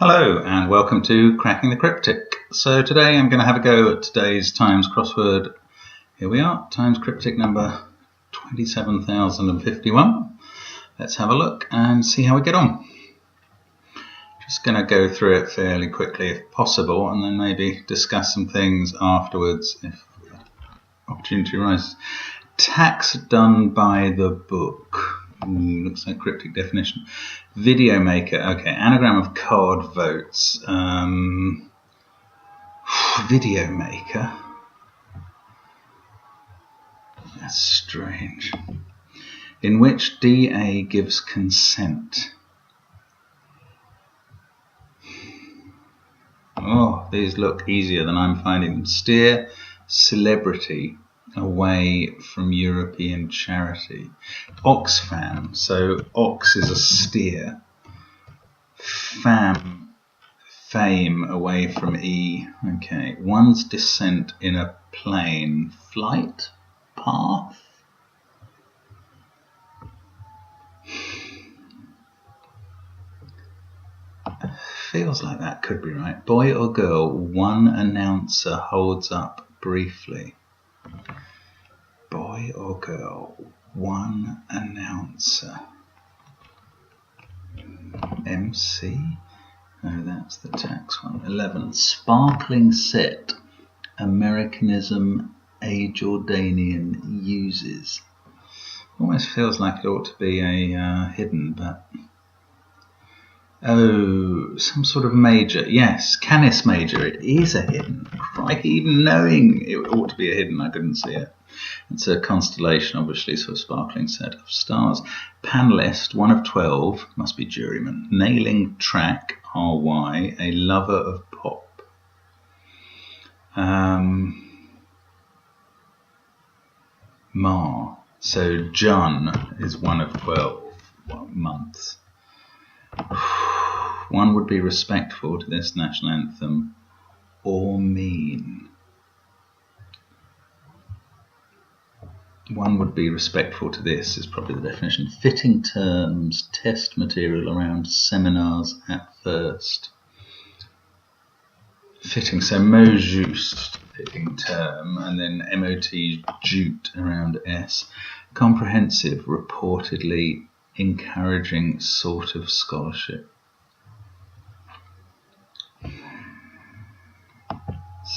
Hello and welcome to Cracking the Cryptic. So today I'm going to have a go at today's Times Crossword. Here we are, Times Cryptic number 27,051. Let's have a look and see how we get on. Just going to go through it fairly quickly if possible, and then maybe discuss some things afterwards if opportunity arises. Tax done by the book. Looks like cryptic definition. Video maker. Okay, anagram of card votes. Video maker. That's strange. In which DA gives consent. Oh, these look easier than I'm finding them. Steer celebrity away from European charity. Oxfam, so ox is a steer. Fame away from E. Okay, one's descent in a plane. Flight? Path? Feels like that could be right. Boy or girl, one announcer holds up briefly. Boy or girl, one announcer. MC? Oh, that's the tax one. 11. Sparkling set. Americanism a Jordanian uses. Almost feels like it ought to be a hidden, but... Oh, some sort of major. Yes, Canis major. It is a hidden. Crikey, even knowing it ought to be a hidden, I couldn't see it. It's a constellation, obviously, so a sparkling set of stars. Panelist, 1 of 12, must be juryman. Nailing track, RY, a lover of pop. Ma, so John is 1 of 12 months. One would be respectful to this national anthem or mean. One would be respectful to this is probably the definition. Fitting terms, test material around seminars at first. Fitting, so mot juste, fitting term, and then MOT jute around S. Comprehensive, reportedly encouraging sort of scholarship.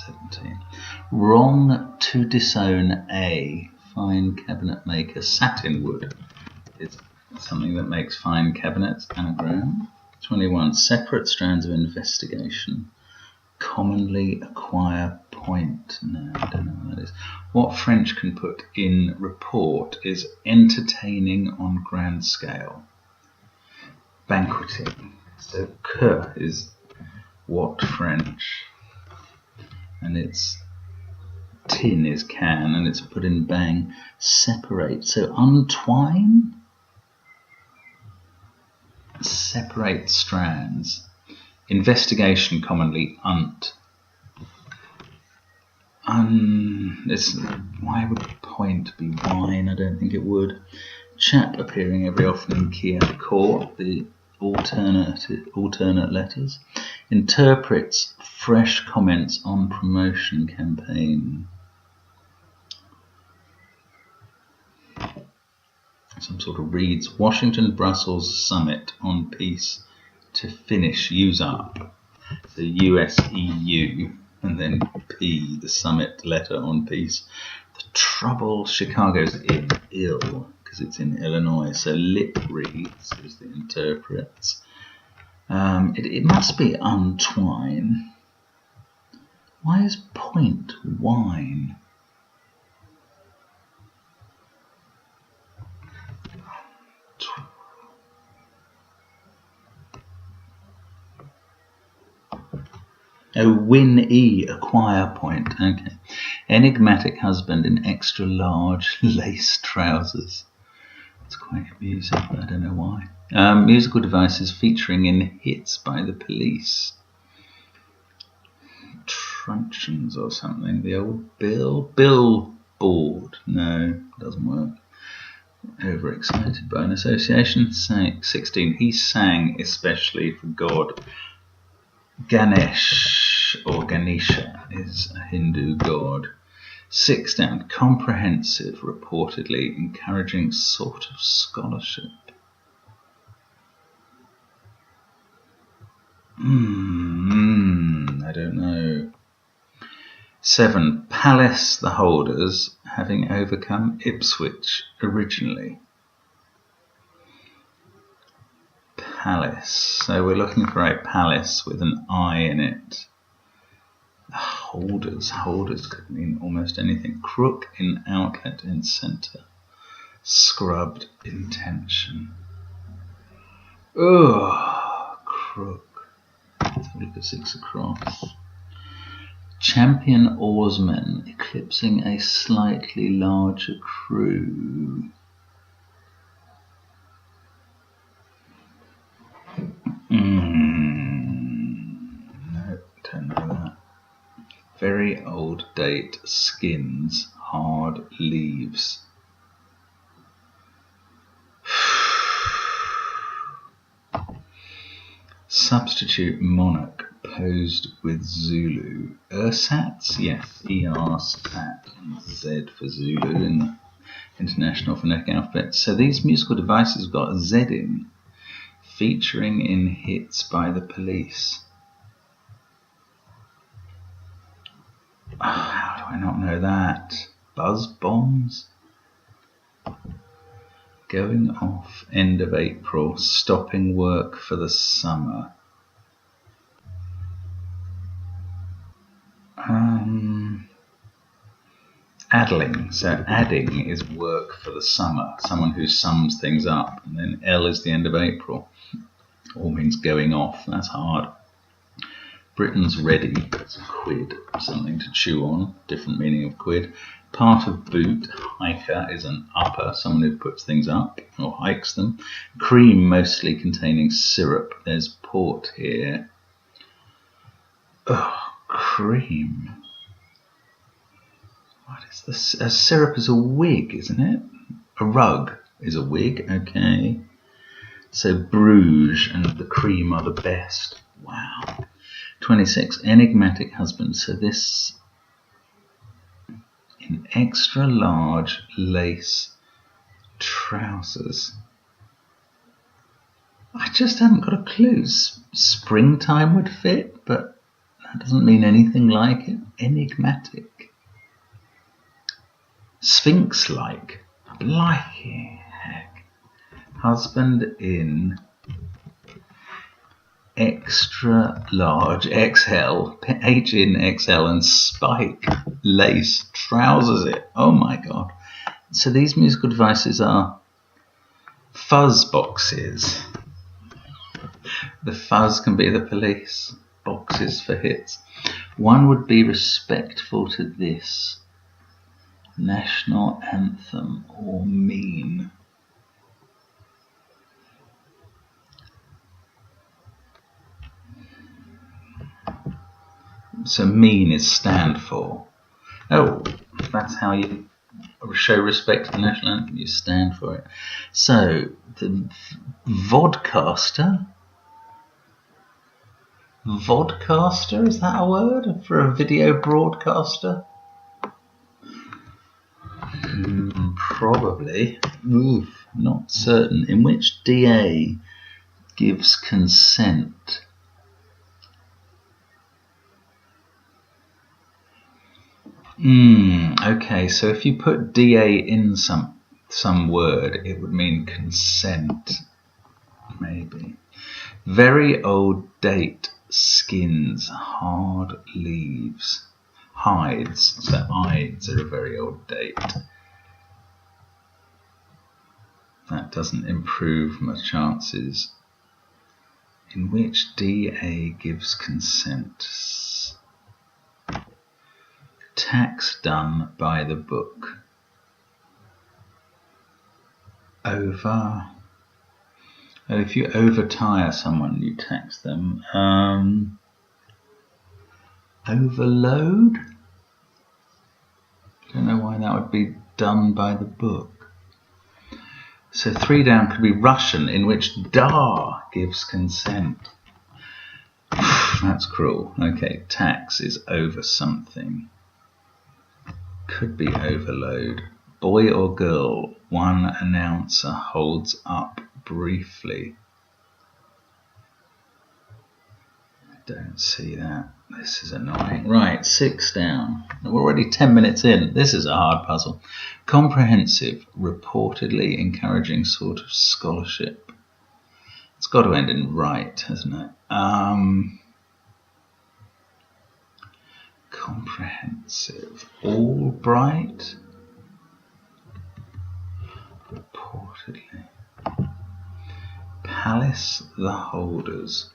17. Wrong to disown A. Fine cabinet maker. Satin wood is something that makes fine cabinets. Anagram. 21. Separate strands of investigation. Commonly acquire point. No, I don't know what that is. What French can put in report is entertaining on grand scale. Banqueting. So que is what French. And it's tin is can, and it's put in bang. Separate. So untwine. Separate strands. Investigation, commonly unt. Why would point be wine? I don't think it would. Chap appearing every often in Kia Court, the alternate letters. Interprets fresh comments on promotion campaign. Some sort of reads. Washington Brussels summit on peace to finish, use up. So US EU, and then P, the summit letter on peace. The trouble, Chicago's ill, because it's in Illinois. So lip reads is the interprets. It must be untwine. Why is point wine? Oh, win E, acquire point. Okay. Enigmatic husband in extra large lace trousers. It's quite amusing, but I don't know why. Musical devices featuring in hits by the police. Truncheons or something. The old billboard. No, doesn't work. Overexcited by an association. 16. He sang especially for God. Ganesh or Ganesha is a Hindu god. 6 down, comprehensive, reportedly encouraging sort of scholarship. I don't know. 7, Palace the holders, having overcome Ipswich originally. Palace. So we're looking for a palace with an I in it. Holders. Holders could mean almost anything. Crook in outlet in centre. Scrubbed in tension. Ugh, crook. Let's have a look at 6 across. Champion oarsmen eclipsing a slightly larger crew. No, don't know that. Very old date. Skins. Hard leaves. Substitute monarch posed with Zulu. Ersatz? Yes, ER stat and Z for Zulu in the International Phonetic Alphabet. So these musical devices have got a Z in, featuring in hits by the police. Oh, how do I not know that? Buzz bombs? Going off end of April, stopping work for the summer. Addling. So adding is work for the summer. Someone who sums things up. And then L is the end of April. All means going off. That's hard. Britain's ready. It's a quid. Something to chew on. Different meaning of quid. Part of boot. Hiker is an upper. Someone who puts things up or hikes them. Cream, mostly containing syrup. There's port here. Oh, cream. What is this? A syrup is a wig, isn't it? A rug is a wig. Okay. So Bruges and the cream are the best. Wow. 26. Enigmatic husband. So this in extra large lace trousers. I just haven't got a clue. Springtime would fit, but that doesn't mean anything like it. Enigmatic. Sphinx-like. Blimey, heck. Husband in extra large XL, H in XL, and spike lace trousers it. Oh my god. So these musical devices are fuzz boxes. The fuzz can be the police. Boxes for hits. One would be respectful to this. National anthem or mean. So mean is stand for. Oh, that's how you show respect to the national anthem. You stand for it. So the vodcaster. Vodcaster, is that a word for a video broadcaster? Probably. Oof, not certain. In which DA gives consent? Okay, so if you put DA in some word, it would mean consent. Maybe. Very old date. Skins. Hard leaves. Hides. So hides are a very old date. That doesn't improve my chances. In which DA gives consent. Tax done by the book. Over. Oh, if you overtire someone, you tax them. Overload? Don't know why that would be done by the book. So 3 down could be Russian, in which Da gives consent. That's cruel. Okay, tax is over something. Could be overload. Boy or girl, one announcer holds up briefly. I don't see that. This is annoying. Right, 6 down. We're already 10 minutes in. This is a hard puzzle. Comprehensive, reportedly encouraging sort of scholarship. It's got to end in right, hasn't it? Comprehensive. Albright. Reportedly. Palace the holders,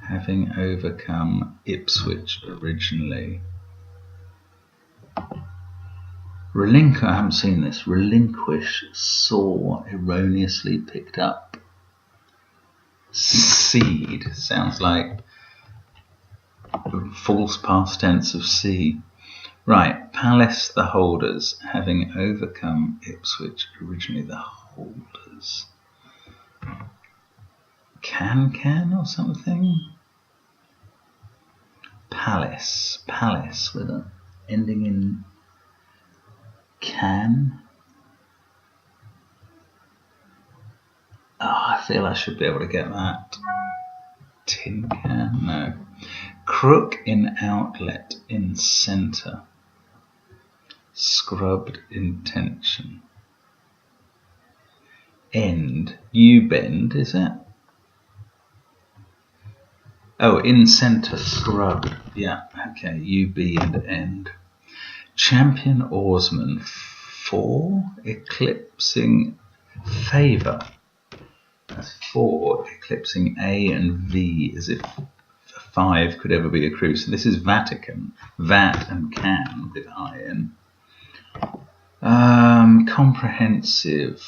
having overcome Ipswich originally. I haven't seen this. Relinquish, saw, erroneously picked up. Seed sounds like false past tense of see. Right, Palace the holders, having overcome Ipswich originally. The holders. Can or something? Palace with an ending in can. Oh, I feel I should be able to get that. Tin can? No. Crook in outlet in centre. Scrubbed in tension. End. You bend, is it? Oh, in centre, scrubbed. Yeah, okay. UB and end. Champion oarsman 4, eclipsing favour. That's 4, eclipsing A and V, as if 5 could ever be a crew. So this is Vatican, Vat and can with I in. Comprehensive.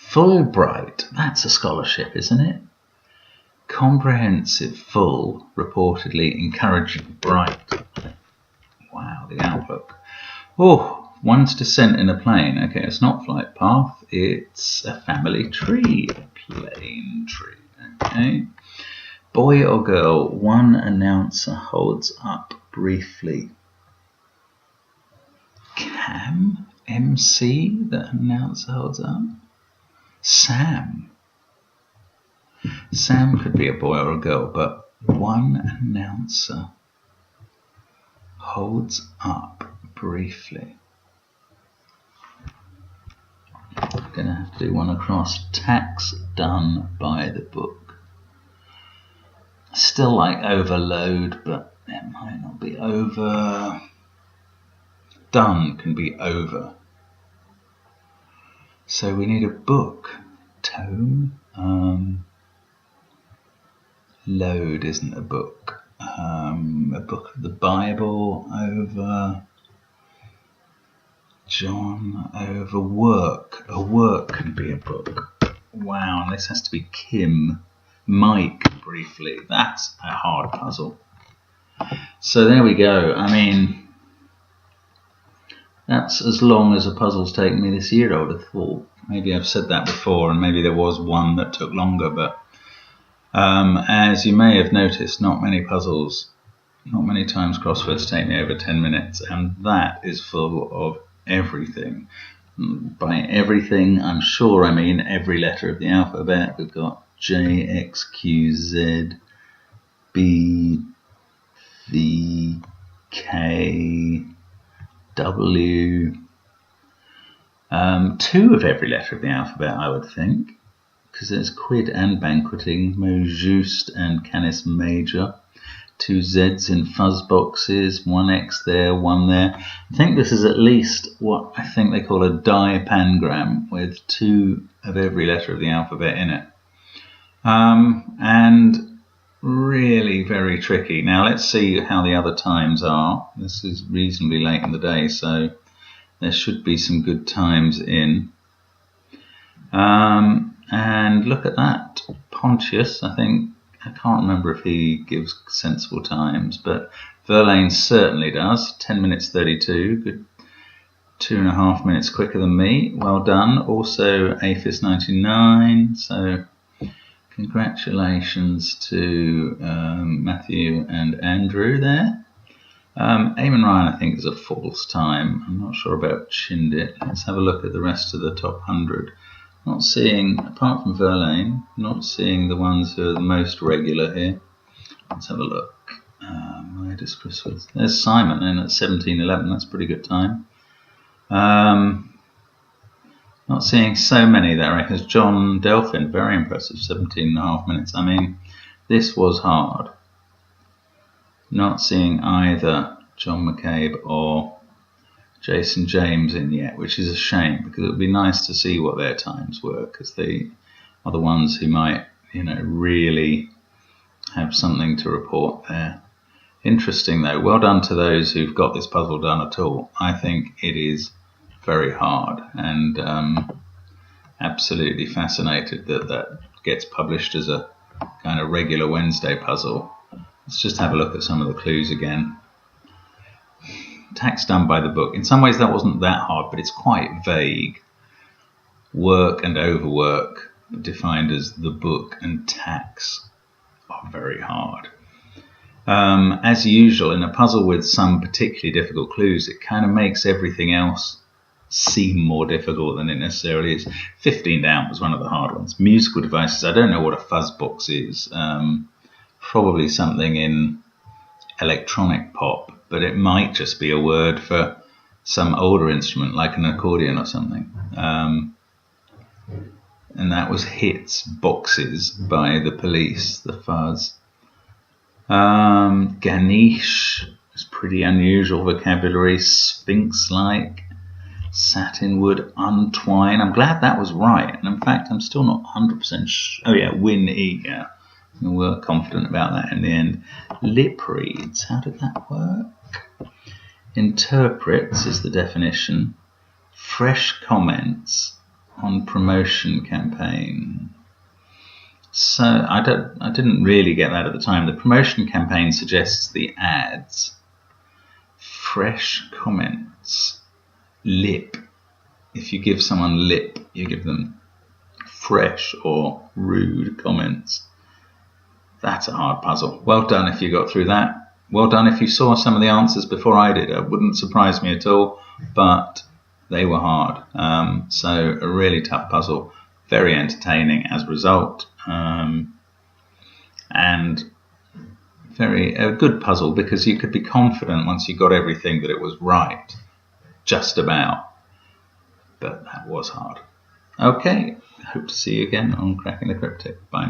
Fulbright, that's a scholarship, isn't it? Comprehensive, full, reportedly encouraging, bright. Wow, the outlook. Oh, one's descent in a plane. Okay, it's not flight path, it's a family tree, a plane tree. Okay. Boy or girl, one announcer holds up briefly. Cam? MC, the announcer holds up. Sam. Sam could be a boy or a girl, but one announcer holds up briefly. I'm going to have to do one across. Tax done by the book. Still like overload, but it might not be over. Done can be over. So we need a book. Tome. Load isn't a book. A book of the Bible. Over. John. Over work. A work can be a book. Wow, and this has to be Kim. Mike, briefly. That's a hard puzzle. So there we go. I mean, that's as long as a puzzle's taken me this year, I would have thought. Maybe I've said that before, and maybe there was one that took longer, but as you may have noticed, not many Times Crosswords take me over 10 minutes, and that is full of everything. By everything, I'm sure I mean every letter of the alphabet. We've got J, X, Q, Z, B, V, K, W. 2 of every letter of the alphabet, I would think, because there's quid and banqueting, mo juste and canis major. 2 Z's in fuzz boxes, 1 X there, 1 there. I think this is at least what I think they call a dipangram, with 2 of every letter of the alphabet in it. And really very tricky. Now let's see how the other times are. This is reasonably late in the day, so there should be some good times in. And look at that. Pontius, I can't remember if he gives sensible times, but Verlaine certainly does. 10 minutes 32, good 2.5 minutes quicker than me. Well done. Also Aphis 99, so Congratulations to Matthew and Andrew there. Eamon Ryan, I think, is a false time. I'm not sure about Chindit. Let's have a look at the rest of the top 100. Not seeing, apart from Verlaine, not seeing the ones who are the most regular here. Let's have a look. Where does Chris was? There's Simon in at 17:11. That's a pretty good time. Not seeing so many there. Because John Delphin, very impressive, 17.5 minutes. I mean, this was hard. Not seeing either John McCabe or Jason James in yet, which is a shame, because it would be nice to see what their times were, because they are the ones who might, really have something to report there. Interesting though. Well done to those who've got this puzzle done at all. I think it is very hard, and absolutely fascinated that that gets published as a kind of regular Wednesday puzzle. Let's just have a look at some of the clues again. Tax done by the book. In some ways that wasn't that hard, but it's quite vague. Work and overwork defined as the book, and tax are very hard. As usual, in a puzzle with some particularly difficult clues, it kind of makes everything else seem more difficult than it necessarily is. 15 down was one of the hard ones. Musical devices. I don't know what a fuzz box is. Probably something in electronic pop, but it might just be a word for some older instrument like an accordion or something. And that was Hits Boxes by the Police, the fuzz. Ganesh is pretty unusual vocabulary. Sphinx-like. Satinwood, untwine. I'm glad that was right. And in fact, I'm still not 100% sure. Oh yeah, win-e, yeah. We were confident about that in the end. Lip reads, how did that work? Interprets is the definition. Fresh comments on promotion campaign. So I didn't really get that at the time. The promotion campaign suggests the ads. Fresh comments. Lip. If you give someone lip, you give them fresh or rude comments. That's a hard puzzle. Well done if you got through that. Well done if you saw some of the answers before I did. It wouldn't surprise me at all, but they were hard. So a really tough puzzle, very entertaining as a result, and a good puzzle, because you could be confident once you got everything that it was right, just about. But that was hard. Okay, hope to see you again on Cracking the Cryptic. Bye now.